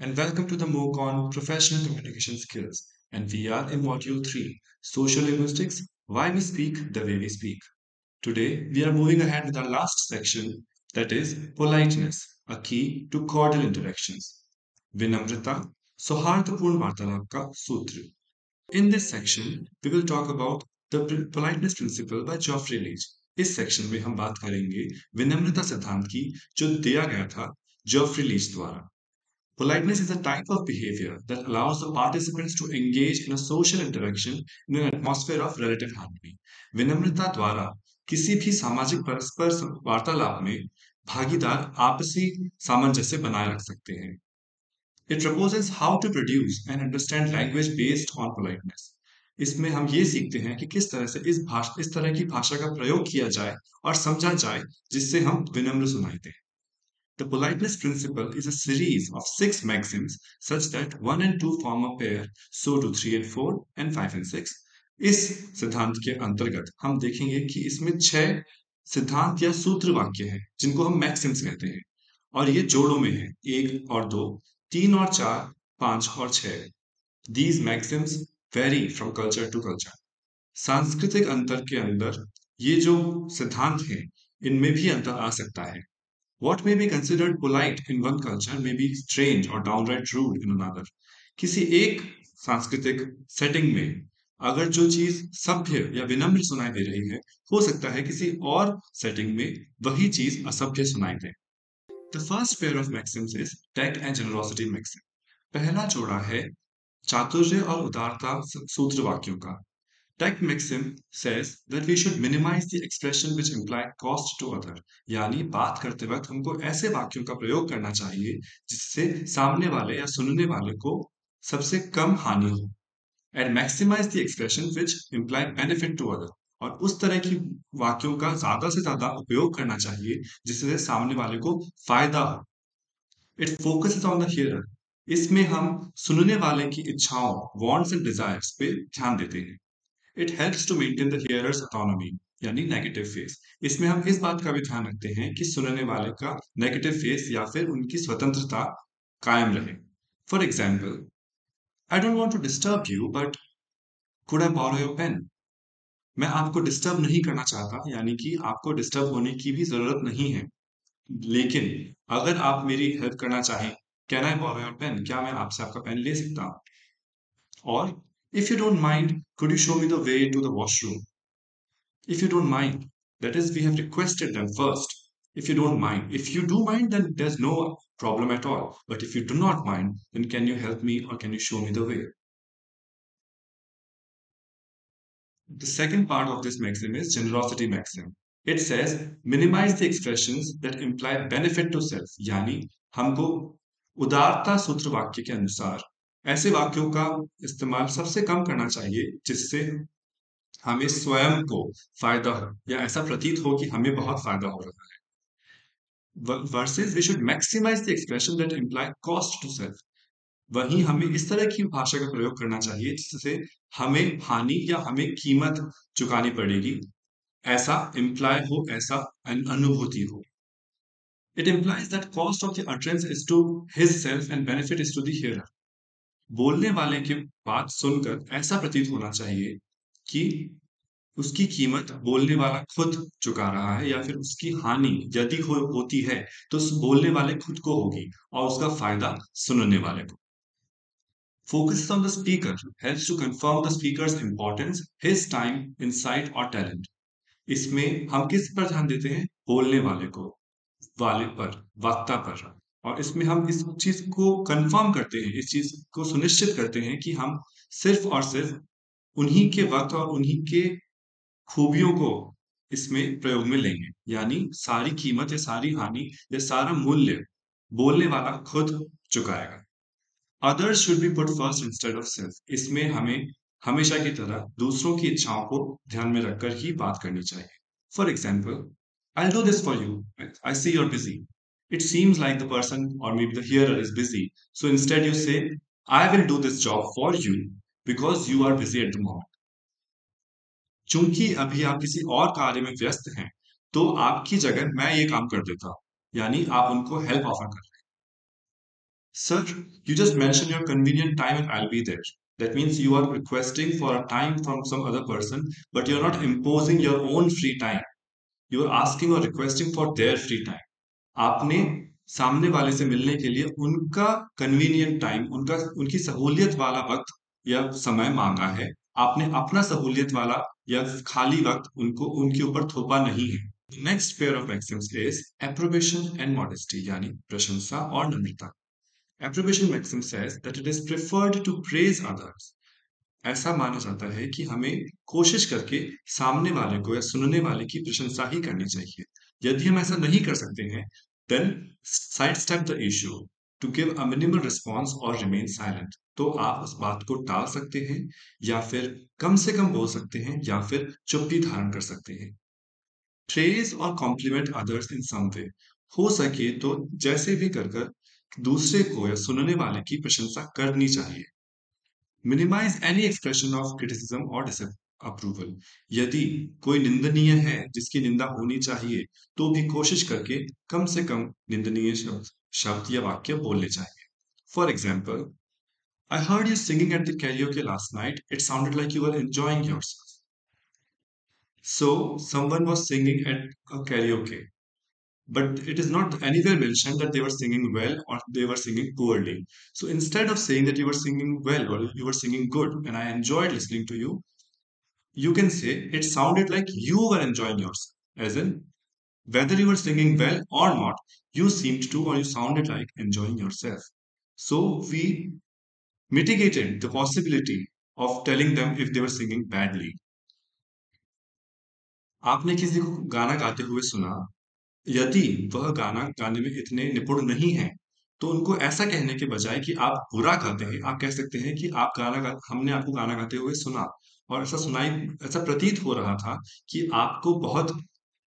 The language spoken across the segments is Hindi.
and welcome to the MOOC on Professional Communication Skills. And we are in Module 3, Social Linguistics, Why We Speak the Way We Speak. Today, we are moving ahead with our last section, that is politeness, a key to cordial interactions. Vinamrita, सौहार्दपूर्ण वार्तालाप का सूत्र. In this section, we will talk about the politeness principle by Geoffrey Leach. इस सेक्शन में हम बात करेंगे विनम्रता सिद्धांत की जो दिया गया था जॉफ्री लीच द्वारा. Politeness is a type of behavior that allows the participants to engage in a social interaction in an atmosphere of relative harmony. विनम्रता द्वारा किसी भी सामाजिक परस्पर वार्तालाप में भागीदार आपसी सामंजस्य बनाए रख सकते हैं. It proposes how to produce and understand language based on politeness. इसमें हम ये सीखते हैं कि किस तरह से इस तरह की भाषा का प्रयोग किया जाए और समझा जाए जिससे हम विनम्र सुनाई दें. The politeness principle is a series of 6 maxims such that 1 and 2 form a pair, so do 3 and 4 and 5 and 6. इस सिद्धांत के अंतर्गत हम देखेंगे कि इसमें 6 सिद्धांत या सूत्र वाक्य हैं जिनको हम मैक्सिम्स कहते हैं और ये जोड़ों में हैं 1 और 2, 3 और 4, 5 और 6. These maxims vary from culture to culture. सांस्कृतिक अंतर के अंदर ये जो सिद्धांत हैं इनमें भी अंतर आ सकता है. What may be considered polite in one culture may be strange or downright rude in another. किसी एक सांस्कृतिक सेटिंग में अगर जो चीज सभ्य या विनम्र सुनाई दे रही है हो सकता है किसी और सेटिंग में वही चीज असभ्य सुनाई दे. The first pair of maxims is tact and generosity maxim. पहला जोड़ा है चातुर्य और उदारता सूत्र वाक्यों का. Tact maxim says that we should minimize the expression which imply cost to other. यानी बात करते वक्त हमको ऐसे वाक्यों का प्रयोग करना चाहिए जिससे सामने वाले या सुनने वाले को सबसे कम हानि हो. And maximize the expression which imply benefit to other. और उस तरह की वाक्यों का ज्यादा से ज्यादा उपयोग करना चाहिए जिससे सामने वाले को फायदा हो. It focuses on the hearer. इसमें हम सुनने वाले की इच्छाओं, wants and desires पे ध्यान देते हैं. It helps to maintain the hearer's autonomy, यानी नेगेटिव फेस. इसमें हम इस बात का भी ध्यान रखते हैं कि सुनने वाले का नेगेटिव फेस या फिर उनकी स्वतंत्रता कायम रहे. For example, I don't want to disturb you but could I borrow your pen. मैं आपको डिस्टर्ब नहीं करना चाहता, यानी कि आपको डिस्टर्ब होने की भी जरूरत नहीं है, लेकिन अगर आप मेरी हेल्प करना चाहें, can I borrow your pen, क्या मैं आपसे आपका पेन ले सकता हूं. और if you don't mind, could you show me the way to the washroom? If you don't mind, that is, we have requested them first. If you don't mind, if you do mind, then there's no problem at all. But if you do not mind, then can you help me or can you show me the way? The second part of this maxim is generosity maxim. It says minimize the expressions that imply benefit to self. यानी हमको उदारता सूत्र वाक्य के अनुसार ऐसे वाक्यों का इस्तेमाल सबसे कम करना चाहिए जिससे हमें स्वयं को फायदा हो या ऐसा प्रतीत हो कि हमें बहुत फायदा हो रहा है. Versus we should maximize the expression that imply cost to self. वहीं हमें इस तरह की भाषा का प्रयोग करना चाहिए जिससे हमें हानि या हमें कीमत चुकानी पड़ेगी ऐसा इम्प्लाय हो, ऐसा अनुभूति हो. It implies that cost of the utterance is to his self and benefit is to the hearer. बोलने वाले की बात सुनकर ऐसा प्रतीत होना चाहिए कि उसकी कीमत बोलने वाला खुद चुका रहा है या फिर उसकी हानि यदि होती है तो बोलने वाले खुद को होगी और उसका फायदा सुनने वाले को. Focuses on the speaker, helps to confirm the speaker's importance, his time, insight or talent. इसमें हम किस पर ध्यान देते हैं? बोलने वाले को, वाले पर, वक्ता पर. और इसमें हम इस चीज को कंफर्म करते हैं, इस चीज को सुनिश्चित करते हैं कि हम सिर्फ और सिर्फ उन्हीं के वक्त और उन्हीं के खूबियों को इसमें प्रयोग में लेंगे. यानी सारी कीमत या सारी हानि या सारा मूल्य बोलने वाला खुद चुकाएगा. Others should be put first instead of self. इसमें हमें हमेशा की तरह दूसरों की इच्छाओं को ध्यान में रखकर ही बात करनी चाहिए. For example, I'll do this for you. I see you're busy. It seems like the person or maybe the hearer is busy. So instead you say, I will do this job for you because you are busy at the moment. चूंकि अभी आप किसी और कार्य में व्यस्त हैं, तो आपकी जगह मैं ये काम कर देता हूं. यानी आप उनको हेल्प ऑफर कर रहे हैं. Sir, you just mentioned your convenient time and I'll be there. That means you are requesting for a time from some other person, but you're not imposing your own free time. You are asking or requesting for their free time. आपने सामने वाले से मिलने के लिए उनका कन्वीनियंट टाइम, उनका उनकी सहूलियत वाला वक्त या समय मांगा है। आपने अपना सहूलियत वाला या खाली वक्त उनको उनके ऊपर थोपा नहीं है। Next pair of maxims is approbation and modesty, यानी प्रशंसा और नम्रता। Approbation maxim says that it is preferred to praise others. ऐसा माना जाता है कि हमें कोशिश करके सामने वाले को या सुनने वाले की प्रशंसा ही करनी चाहिए। यदि हम ऐसा नहीं कर सकते हैं, then sidestep the issue to give a minimal response or remain silent. तो आप उस बात को टाल सकते हैं या फिर कम से कम बोल सकते हैं या फिर चुप्पी धारण कर सकते हैं। Praise और compliment others in some way. हो सके तो जैसे भी कर कर दूसरे को या सुनने वाले की प्रशंसा करनी चाहिए। Minimise any expression of criticism और डिसअप्रूवल। यदि कोई निंदनीय है जिसकी निंदा होनी चाहिए, तो भी कोशिश करके कम से कम निंदनीय शब्द या वाक्य बोलने चाहिए। For example, I heard you singing at the karaoke last night, it sounded like you are enjoying yourself. So someone was singing at a karaoke, but it is not anywhere mentioned that they were singing well or they were singing poorly. So instead of saying that you were singing well or you were singing good and I enjoyed listening to you, you can say it sounded like you were enjoying yourself. As in, whether you were singing well or not, you seemed to or you sounded like enjoying yourself. So we mitigated the possibility of telling them if they were singing badly. आपने किसी को गाना गाते हुए सुना, यदि वह गाना गाने में इतने निपुण नहीं है, तो उनको ऐसा कहने के बजाय कि आप बुरा गाते हैं, आप कह सकते हैं कि आप हमने आपको गाना गाते हुए सुना और ऐसा प्रतीत हो रहा था कि आपको बहुत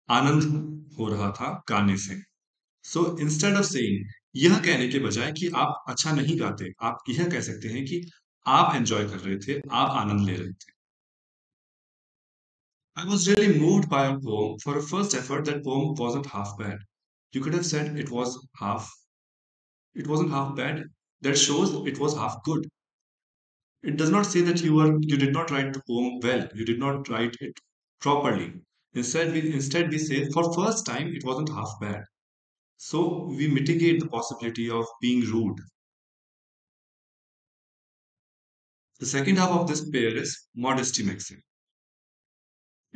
आनंद हो रहा था गाने से। सो इंस्टेड ऑफ सेइंग, यह कहने के बजाय कि आप अच्छा नहीं गाते, आप यह कह सकते हैं कि आप एंजॉय कर रहे थे, आप आनंद ले रहे थे। I was really moved by your poem. For a first effort, that poem wasn't half bad. You could have said it wasn't half bad. That shows it was half good. It does not say that you did not write the poem well. You did not write it properly. Instead we say for first time it wasn't half bad. So we mitigate the possibility of being rude. The second half of this pair is modesty maxim.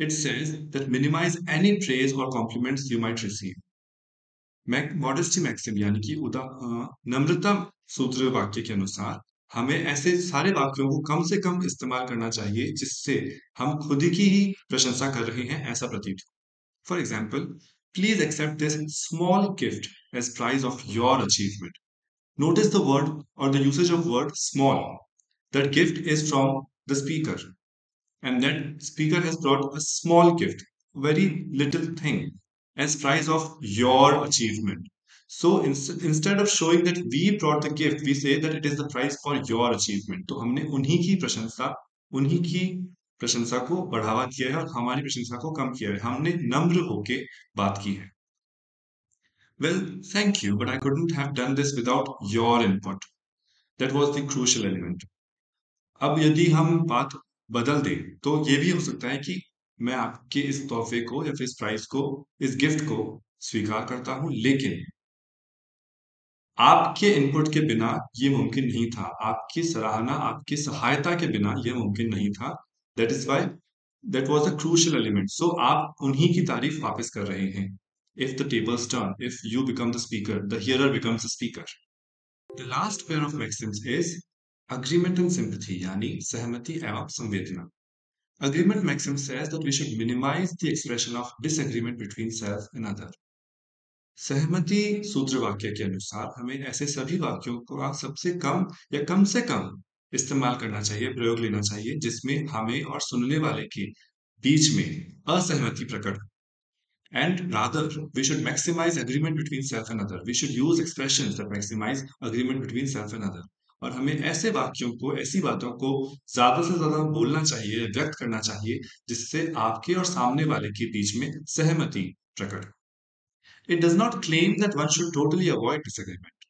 It says that minimize any praise or compliments you might receive. Modesty maxim यानी कि नम्रता सूत्र वाक्य के अनुसार हमें ऐसे सारे वाक्यों को कम से कम इस्तेमाल करना चाहिए जिससे हम खुद की ही प्रशंसा कर रहे हैं ऐसा प्रतीत हो। For example, please accept this small gift as prize of your achievement. Notice the word और the usage of word small. That gift is from the speaker and that speaker has brought a small gift, very little thing, as price of your achievement. So instead of showing that we brought the gift, we say that it is the price for your achievement. तो हमने उन्हीं की प्रशंसा को बढ़ावा दिया है और हमारी प्रशंसा को कम किया है। हमने नम्र होके बात की है। Well, thank you, but I couldn't have done this without your input. That was the crucial element. अब यदि हम बात बदल दें, तो ये भी हो सकता है कि मैं आपके इस तोहफे को या फिर इस प्राइस को, इस गिफ्ट को स्वीकार करता हूं, लेकिन आपके इनपुट के बिना ये मुमकिन नहीं था। आपकी सराहना, आपकी सहायता के बिना ये मुमकिन नहीं था। That is why that was a crucial element. So आप उन्हीं की तारीफ वापस कर रहे हैं। If the tables turn, if you become the speaker, the hearer becomes the speaker. The last pair of maxims is agreement and sympathy, यानी सहमति एवं संवेदना। Agreement maxim says that we should minimize the expression of disagreement between self and other. सहमति सूत्र वाक्य के अनुसार हमें ऐसे सभी वाक्यों का सबसे कम या कम से कम इस्तेमाल करना चाहिए, प्रयोग लेना चाहिए जिसमें हमें और सुनने वाले के बीच में असहमति प्रकट। And rather, we should maximize agreement between self and other. We should use expressions that maximize agreement between self and other. और हमें ऐसे वाक्यों को, ऐसी बातों को ज्यादा से ज्यादा बोलना चाहिए, व्यक्त करना चाहिए जिससे आपके और सामने वाले के बीच में सहमति प्रकट। It does not claim that one should totally avoid disagreement.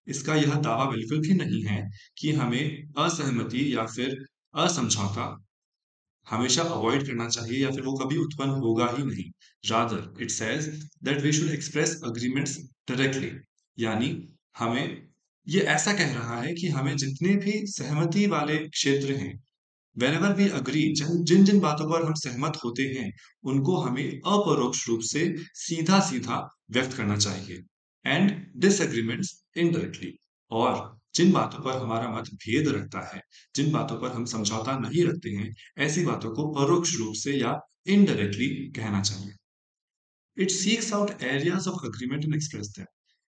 इसका यह दावा बिल्कुल भी नहीं है कि हमें असहमति या फिर असमझौता हमेशा अवॉइड करना चाहिए या फिर वो कभी उत्पन्न होगा ही नहीं। Rather it says that we should express agreements directly, यानी हमें ये ऐसा कह रहा है कि हमें जितने भी सहमति वाले क्षेत्र हैं, whenever we agree, जिन जिन बातों पर हम सहमत होते हैं उनको हमें अपरोक्ष रूप से सीधा सीधा व्यक्त करना चाहिए, एंड डिसएग्रीमेंट्स इनडायरेक्टली। और जिन बातों पर हमारा मत भेद रखता है, जिन बातों पर हम समझौता नहीं रखते हैं, ऐसी बातों को परोक्ष रूप से या इनडायरेक्टली कहना चाहिए। It seeks out areas of agreement and express them.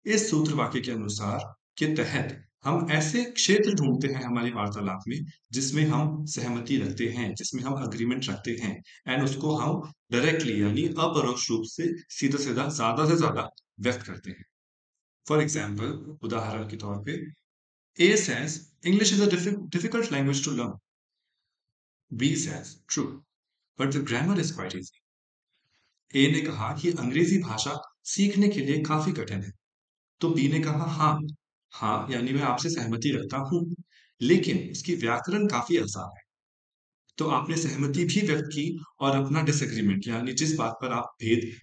इस सूत्र वाक्य के अनुसार के तहत हम ऐसे क्षेत्र ढूंढते हैं हमारी वार्तालाप में जिसमें हम सहमति रखते हैं, जिसमें हम अग्रीमेंट रखते हैं, एंड उसको हम डायरेक्टली यानी अपरोक्ष रूप से सीधा सीधा ज्यादा से ज्यादा व्यक्त करते हैं। फॉर एग्जाम्पल, उदाहरण के तौर पे, A says English is a difficult language to learn. B says true, but the grammar is quite easy. ए ने कहा कि अंग्रेजी भाषा सीखने के लिए काफी कठिन है, तो बी ने कहा हाँ, हाँ यानी मैं आपसे सहमति रखता हूं, लेकिन इसकी व्याकरण काफी आसान है। तो आपने सहमति भी व्यक्त की और अपना डिसएग्रीमेंट यानी जिस बात पर आप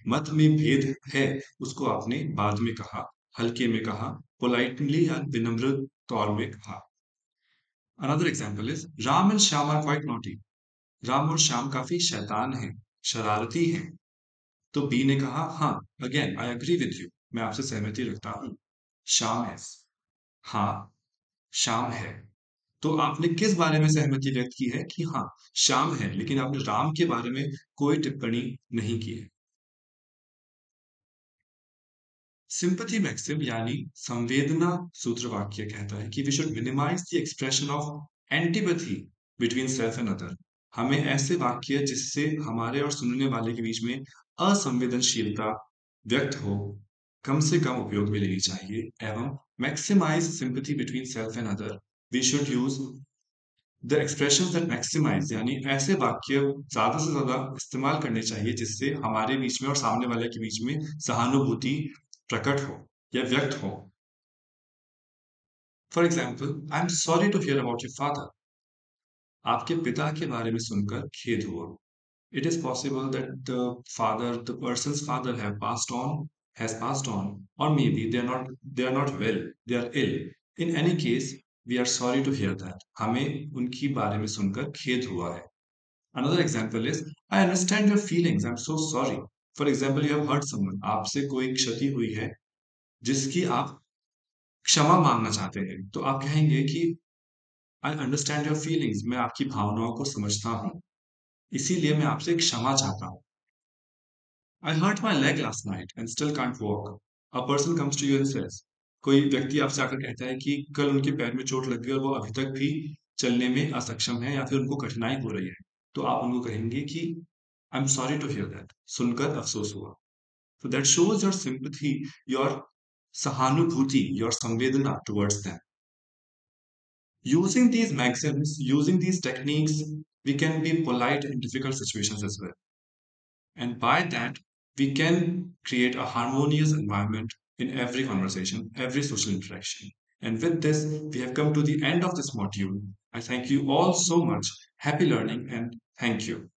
मत में भेद है उसको आपने बाद में कहा, हल्के में कहा, पोलाइटली या विनम्र तौर में कहा। Another example is Ram and Shyam are quite naughty. Ram और श्याम काफी शैतान हैं, शरारती हैं। तो बी ने कहा हाँ, again I agree with you, मैं आपसे सहमति रखता हूँ। श्याम है, हाँ श्याम है। तो आपने किस बारे में सहमति व्यक्त की है कि हाँ श्याम है, लेकिन आपने राम के बारे में कोई टिप्पणी नहीं की है। सिंपथी मैक्सिम यानी संवेदना सूत्र वाक्य कहता है कि we should minimize the expression of antipathy between self and other. हमें ऐसे वाक्य जिससे हमारे और सुनने वाले के बीच में असंवेदनशीलता व्यक्त हो, कम से कम उपयोग में लेनी चाहिए, एवं maximize sympathy between self and other we should use the expression that maximize, यानी ऐसे वाक्य ज्यादा से ज्यादा इस्तेमाल करने चाहिए जिससे हमारे बीच में और सामने वाले के बीच में सहानुभूति प्रकट हो या व्यक्त हो। For example, I am sorry to hear about your father. आपके पिता के बारे में सुनकर खेद हुआ। It is possible that the person's father has passed on, or maybe they are not well, they are ill. In any case, we are sorry to hear that. हमें उनकी बारे में सुनकर खेद हुआ है। Another example is, I understand your feelings. I'm so sorry. For example, you have hurt someone. आपसे कोई क्षति हुई है जिसकी आप क्षमा मांगना चाहते हैं, तो आप कहेंगे कि आई अंडरस्टैंड योर फीलिंग्स, मैं आपकी भावनाओं को समझता हूँ, इसीलिए मैं आपसे क्षमा चाहता हूँ। I hurt my leg last night and still can't walk. A person comes to you and says, कोई व्यक्ति आपसे आकर कहता है कि कल उनके पैर में चोट लग गई और वो अभी तक भी चलने में असक्षम है या फिर उनको कठिनाई हो रही है, तो आप उनको कहेंगे कि I am sorry to hear that, सुनकर अफसोस हुआ। So that shows your sympathy, your sahanubhuti, your samvedana towards them. Using these maxims, using these techniques, we can be polite in difficult situations as well. And by that, we can create a harmonious environment in every conversation, every social interaction. And with this, we have come to the end of this module. I thank you all so much. Happy learning and thank you.